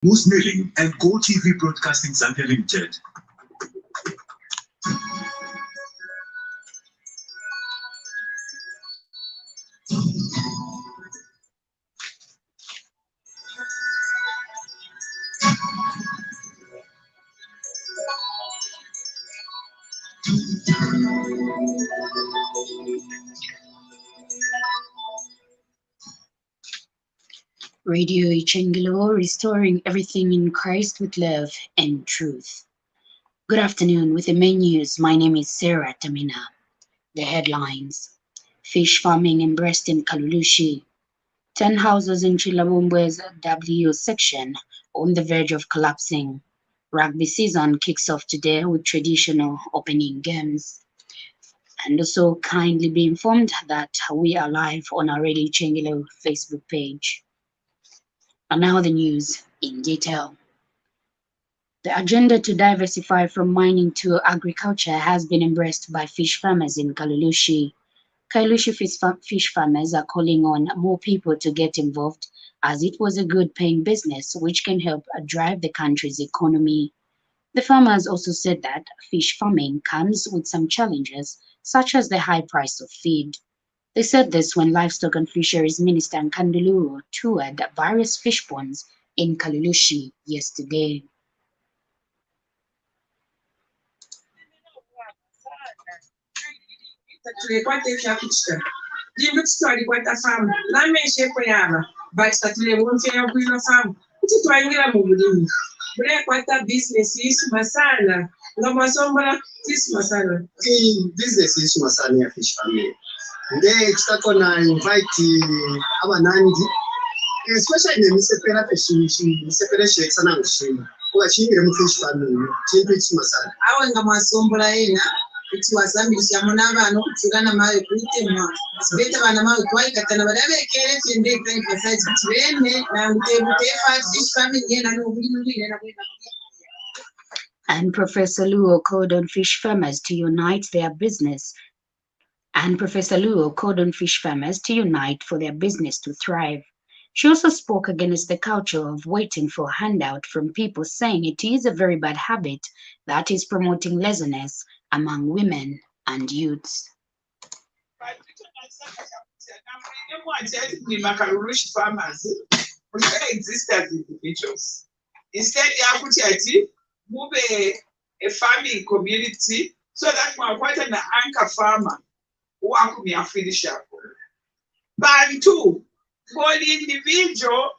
Moose Milling and Go TV Broadcasting Zambia Limited. Radio Ichengelo, restoring everything in Christ with love and truth. Good afternoon. With the main news, my name is Sera, Tamina. The headlines: fish farming and breast in Kalulushi. 10 houses in Chilabombe's W section on the verge of collapsing. Rugby season kicks off today with traditional opening games. And also kindly be informed that we are live on our Radio Ichengelo Facebook page. And now the news in detail. The agenda to diversify from mining to agriculture has been embraced by fish farmers in Kalulushi. Kalulushi fish farmers are calling on more people to get involved, as it was a good paying business which can help drive the country's economy. The farmers also said that fish farming comes with some challenges, such as the high price of feed. They said this when Livestock and Fisheries Minister Nkanduluro toured various fish ponds in Kalulushi yesterday. Business is masana fish farming. Today, tutakona invite abanangi, especially in Misepera Peshishi, Misepera Shakes and Angushima, who are cheating fish farming, cheating masana. I want the Masombra, it was a Mishamonava, no Chugana Mari, it's better than a mouth white at another carrot and they think besides train, and they would take 5 fish farming in and we. And Professor Luo called on fish farmers to unite their business. And Professor Luo called on fish farmers to unite for their business to thrive. She also spoke against the culture of waiting for a handout from people, saying it is a very bad habit that is promoting laziness among women and youths. Farmers exist as individuals. Instead, move a farming community so that we quite an anchor farmer who are coming a finish up. Bantu, for the individual,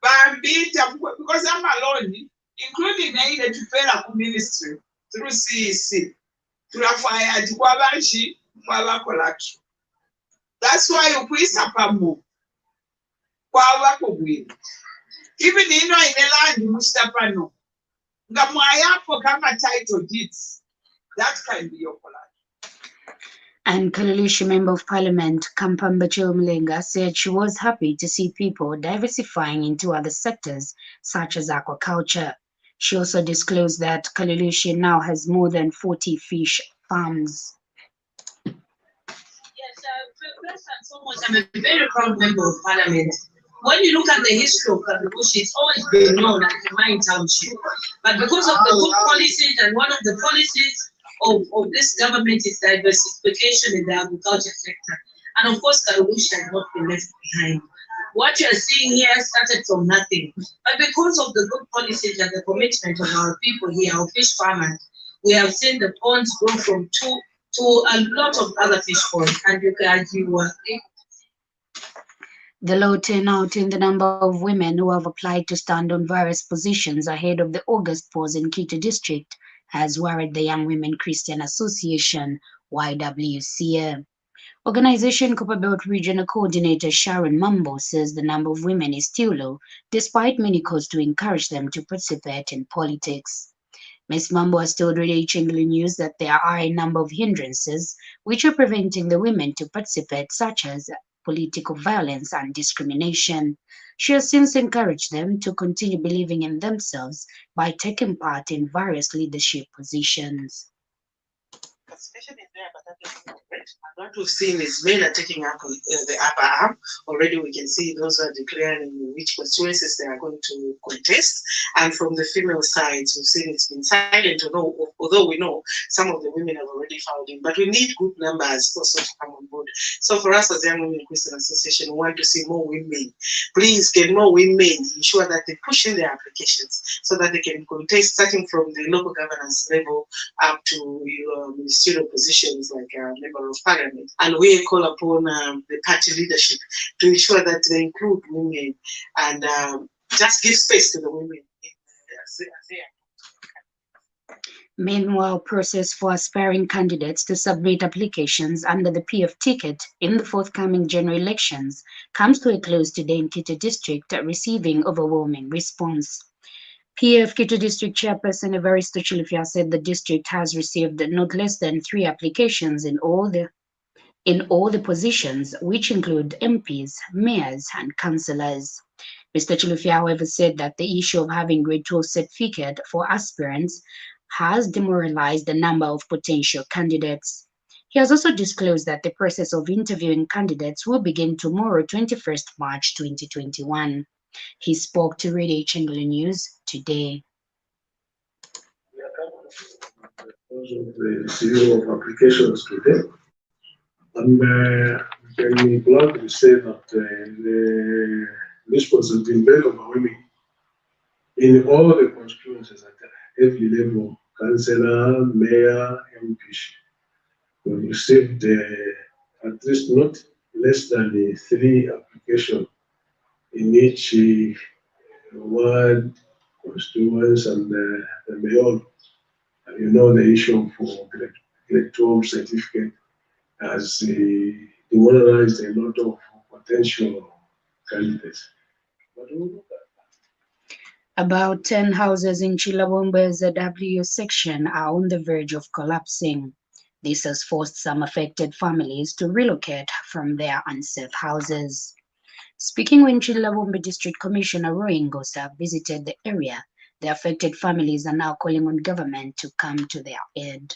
Bambita, because I'm alone, including the Tupela ministry through CEC, through a fire, to Wabanshi, Wabakolaki. That's why you put Sapamu, Wawakobin. Even in the land, Mustapano. Title deeds. That can be your plan. And Kalulushi Member of Parliament Kampamba Chilmlinga said she was happy to see people diversifying into other sectors such as aquaculture. She also disclosed that Kalulushi now has more than 40 fish farms. Yes, first and foremost, I'm a very proud member of Parliament. When you look at the history of Kalulushi, it's always been known as a mine township. But because of the good policies, and one of the policies of this government is diversification in the agriculture sector. And of course, Kalulushi has not been left behind. What you are seeing here started from nothing. But because of the good policies and the commitment of our people here, our fish farmers, we have seen the ponds grow from 2 to a lot of other fish ponds. And you were The low turnout in the number of women who have applied to stand on various positions ahead of the August polls in Kito district has worried the Young Women Christian Association, YWCA. Organization Copperbelt Regional Coordinator Sharon Mambo says the number of women is still low, despite many calls to encourage them to participate in politics. Ms. Mambo has told Radio Chingle News that there are a number of hindrances which are preventing the women to participate, such as political violence and discrimination. She has since encouraged them to continue believing in themselves by taking part in various leadership positions. participation is there, but that doesn't mean it. And what we've seen is men are taking up the upper arm. Already we can see those who are declaring which constituencies they are going to contest. And from the female sides, we've seen it's been silent, although we know some of the women have already filed in. But we need good numbers also to come on board. So for us as Young Women Christian Association, we want to see more women. Please get more women, ensure that they push in their applications so that they can contest, starting from the local governance level up to ministerial positions like member of parliament. And we call upon the party leadership to ensure that they include women and just give space to the women. Meanwhile, process for aspiring candidates to submit applications under the PF ticket in the forthcoming general elections comes to a close today in Kittu District, receiving overwhelming response. PF Kittu District Chairperson Evaristo Chilufya said the district has received not less than 3 applications in all the positions, which include MPs, mayors, and councillors. Mr. Chilufya, however, said that the issue of having grade 12 certificate for aspirants has demoralized the number of potential candidates. He has also disclosed that the process of interviewing candidates will begin tomorrow, 21st March 2021. He spoke to Radio Chengelo News today. The receiving of applications today, and very glad to say that the response has been very overwhelming in all the constituencies at every level, councillor, mayor, MP. We received at least not less than 3 applications in each ward, constituents, and the mayor. And you know the issue for grade 12 certificate has demoralized a lot of potential candidates. But we'll look at that. About 10 houses in Chilabombe's W section are on the verge of collapsing. This has forced some affected families to relocate from their unsafe houses. Speaking when Chilabombe District Commissioner Roy Ngosa visited the area, the affected families are now calling on government to come to their aid.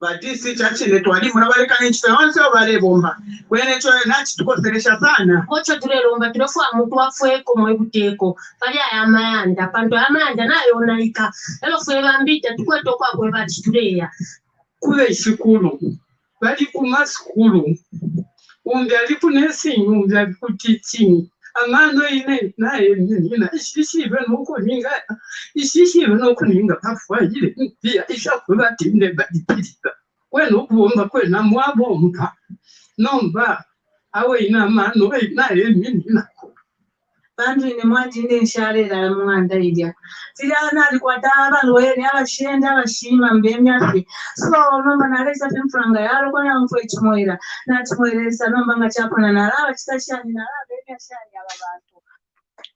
Badisi chachine twali munabaleka n'ekifo wansi obalebomba kwene kyo nachi tukoseresha sana ocho tulelomba tulofu amuntu afweko mwebuteeko pali ayamayanda pantu amayanda nayo onaika elo fwe bambita tukweto kwakwe batituleya kule shikulu bali kumasikulu umbi ali kunesinyi umbi ali kutitini amano ine naye nina ishishibe nokuninga pafwajile pia ishakubatinde badipilika kwenu kubomba kwena mwabomba nomba awe ina mano naye nako bantu ine mwajine nsharera mwanda ilya sijana alikwata abantu wene abashenda abashima mbemyake so nomba nalesa temfranga yalo kona mfwe chimoira na chimoiresa nomba ngachapana nalaba chitashani nalaba bemyashani ababantu.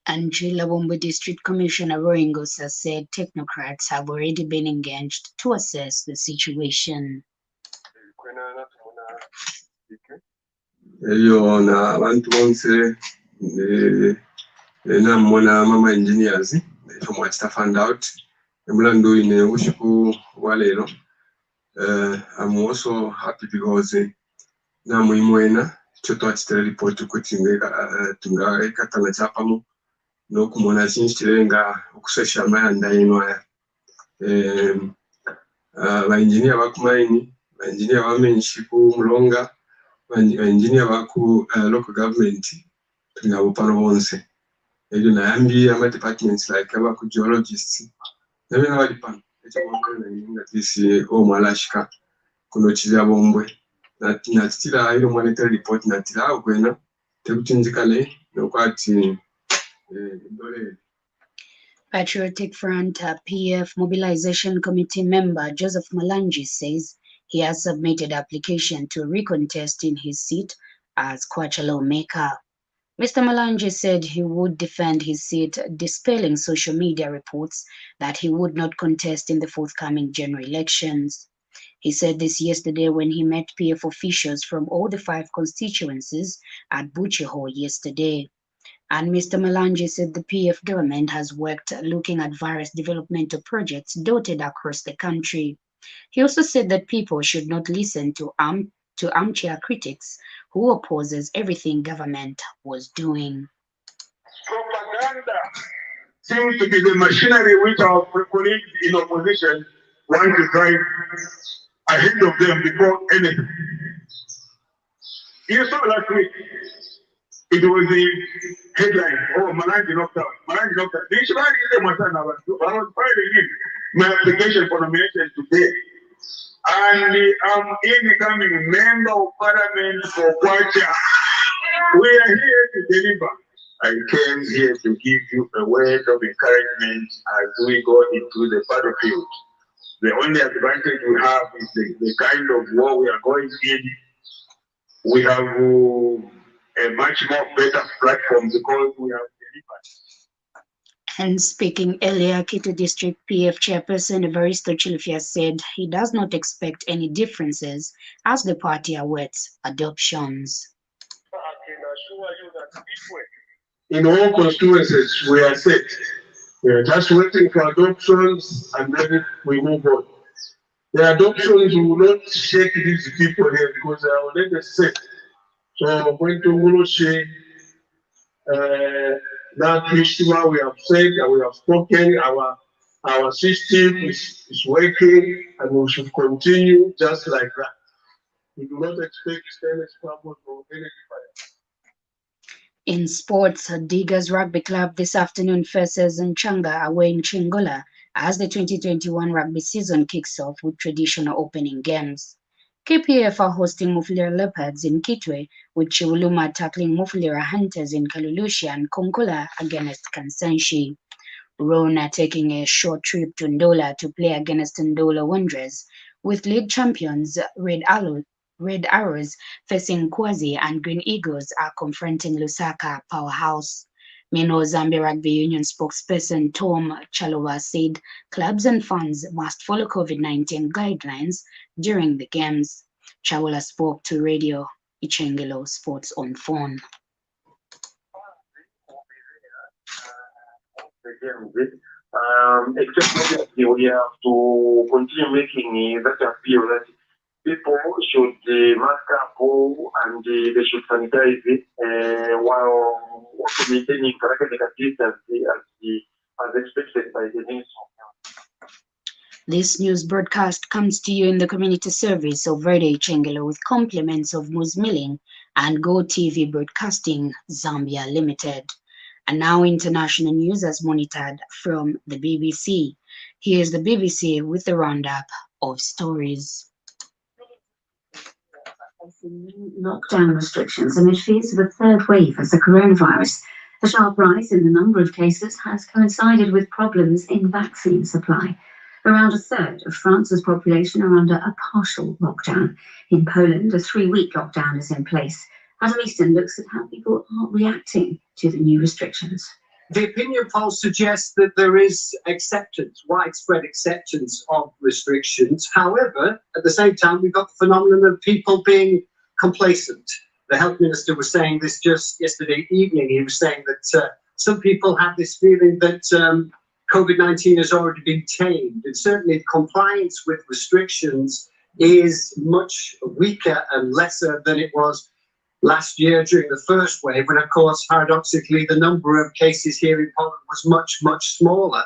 And Chilabombe District Commissioner Roy Ngosa said technocrats have already been engaged to assess the situation. Eyo na abantu bonse namona mama engineers from what to find out emulandu ine ushiku walero. I'm also happy because namwimwena chotwachitira report kuti tunga ekatana chapamu nokumona chinchirenga okusesha mayanda inwaya engineer bakumaini engineer bamenyishiku mulonga engineer baku local government tunabo pano bonse ejo nayambi ama departments like abaku geologists nabe nabali pano echo bakona inga tisi o malashika kuno Chizabombwe natitira ilo monetary report natira okwena tekuchinjikale nokwati dole. Patriotic Front PF Mobilization Committee member Joseph Malanji says he has submitted application to recontest in his seat as Kwacha lawmaker. Mr. Malanji said he would defend his seat, dispelling social media reports that he would not contest in the forthcoming general elections. He said this yesterday when he met PF officials from all the 5 constituencies at Buche Hall yesterday. And Mr. Malanji said the PF government has worked looking at various developmental projects dotted across the country. He also said that people should not listen to armchair critics who opposes everything government was doing. Propaganda seems to be the machinery which our colleagues in opposition want to drive ahead of them before anything. You saw last week, it was the headline, oh, Malanji knocked out. Malanji knocked out. I was filing in my application for nomination today. And I'm incoming member of parliament for Kwacha. We are here to deliver. I came here to give you a word of encouragement as we go into the battlefield. The only advantage we have is the kind of war we are going in. We have a much more better platform because we have delivered. And speaking earlier, Kito District PF Chairperson Evaristo Chilufya said he does not expect any differences as the party awaits adoptions. I can assure you that in all constituencies we are set. We are just waiting for adoptions and then we move on. The adoptions will not shake these people here because they are already set. So when to say that festival we have said and we have spoken, our system is working and we should continue just like that. We do not expect any trouble from any difference. In sports, Diggers Rugby Club this afternoon faces Nchanga away in Chingola as the 2021 rugby season kicks off with traditional opening games. KPF are hosting Mufulira Leopards in Kitwe, with Chiwuluma tackling Mufulira Hunters in Kalulushi and Konkola against Kansanshi. Rona taking a short trip to Ndola to play against Ndola Wanderers, with league champions Red Arrows facing Kwazi and Green Eagles are confronting Lusaka Powerhouse. Meanwhile, Zambia Rugby Union spokesperson Tom Chalowa said clubs and fans must follow COVID-19 guidelines during the games. Chalowa spoke to Radio Ichengelo Sports on Phone. Except obviously we have to continue making that appeal that people should mask up and they should sanitize it while also maintaining correct distance as expected by the news. This news broadcast comes to you in the community service of Radio Ichengelo with compliments of Moose Milling and Go TV Broadcasting Zambia Limited. And now international news as monitored from the BBC. Here's the BBC with the roundup of stories. Lockdown restrictions amid fears of a third wave of the coronavirus. A sharp rise in the number of cases has coincided with problems in vaccine supply. Around a third of France's population are under a partial lockdown. In Poland, a 3-week lockdown is in place. Adam Easton looks at how people are reacting to the new restrictions. The opinion polls suggest that there is acceptance, widespread acceptance of restrictions. However, at the same time, we've got the phenomenon of people being complacent. The health minister was saying this just yesterday evening. He was saying that some people have this feeling that COVID-19 has already been tamed, and certainly compliance with restrictions is much weaker and lesser than it was last year during the first wave, when, of course, paradoxically, the number of cases here in Poland was much, much smaller.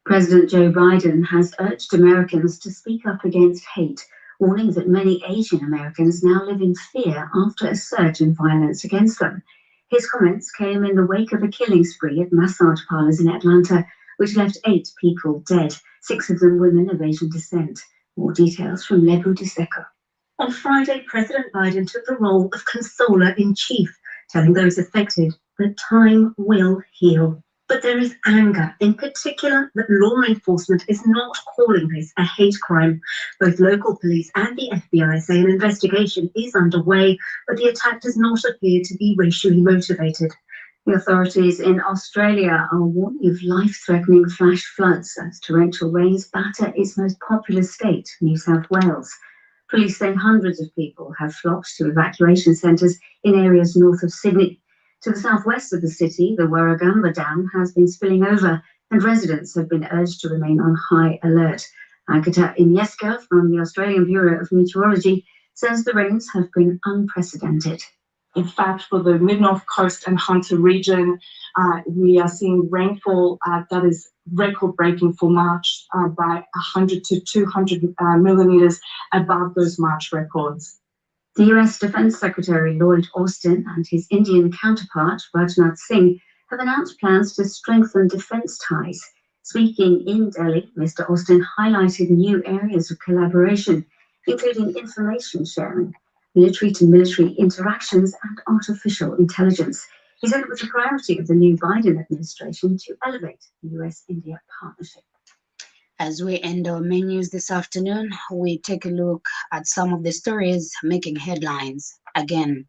President Joe Biden has urged Americans to speak up against hate, warning that many Asian Americans now live in fear after a surge in violence against them. His comments came in the wake of a killing spree at massage parlors in Atlanta, which left 8 people dead, 6 of them women of Asian descent. More details from Lebu Diseko. On Friday, President Biden took the role of consoler-in-chief, telling those affected that time will heal. But there is anger, in particular that law enforcement is not calling this a hate crime. Both local police and the FBI say an investigation is underway, but the attack does not appear to be racially motivated. The authorities in Australia are warning of life-threatening flash floods as torrential rains batter its most populous state, New South Wales. Police say hundreds of people have flocked to evacuation centres in areas north of Sydney. To the southwest of the city, the Warragamba Dam has been spilling over and residents have been urged to remain on high alert. Agatha Iniesca from the Australian Bureau of Meteorology says the rains have been unprecedented. In fact, for the Mid-North Coast and Hunter region, we are seeing rainfall that is record-breaking for March by 100 to 200 millimetres above those March records. The US Defense Secretary Lloyd Austin and his Indian counterpart Rajnath Singh have announced plans to strengthen defense ties. Speaking in Delhi, Mr. Austin highlighted new areas of collaboration, including information sharing, military-to-military interactions, and artificial intelligence. He said it was a priority of the new Biden administration to elevate the US-India partnership. As we end our main news this afternoon, we take a look at some of the stories making headlines. Again,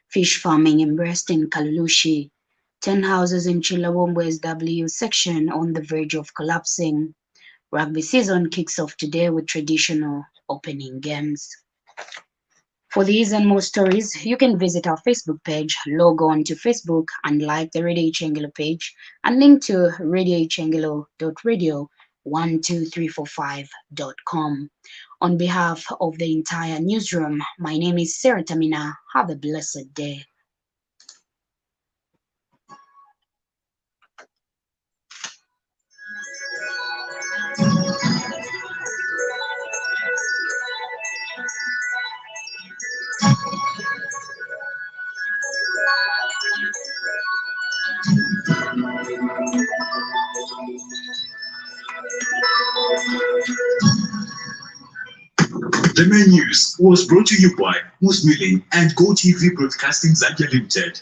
fish farming embraced in Kalulushi, 10 houses in Chilawombe's W section on the verge of collapsing. Rugby season kicks off today with traditional opening games. For these and more stories, you can visit our Facebook page, log on to Facebook and like the Radio Ichengelo page, and link to radioichengelo.radio12345.com. On behalf of the entire newsroom, my name is Sera Tamina. Have a blessed day. The main news was brought to you by Moose Milling and GoTV Broadcasting Zambia Limited.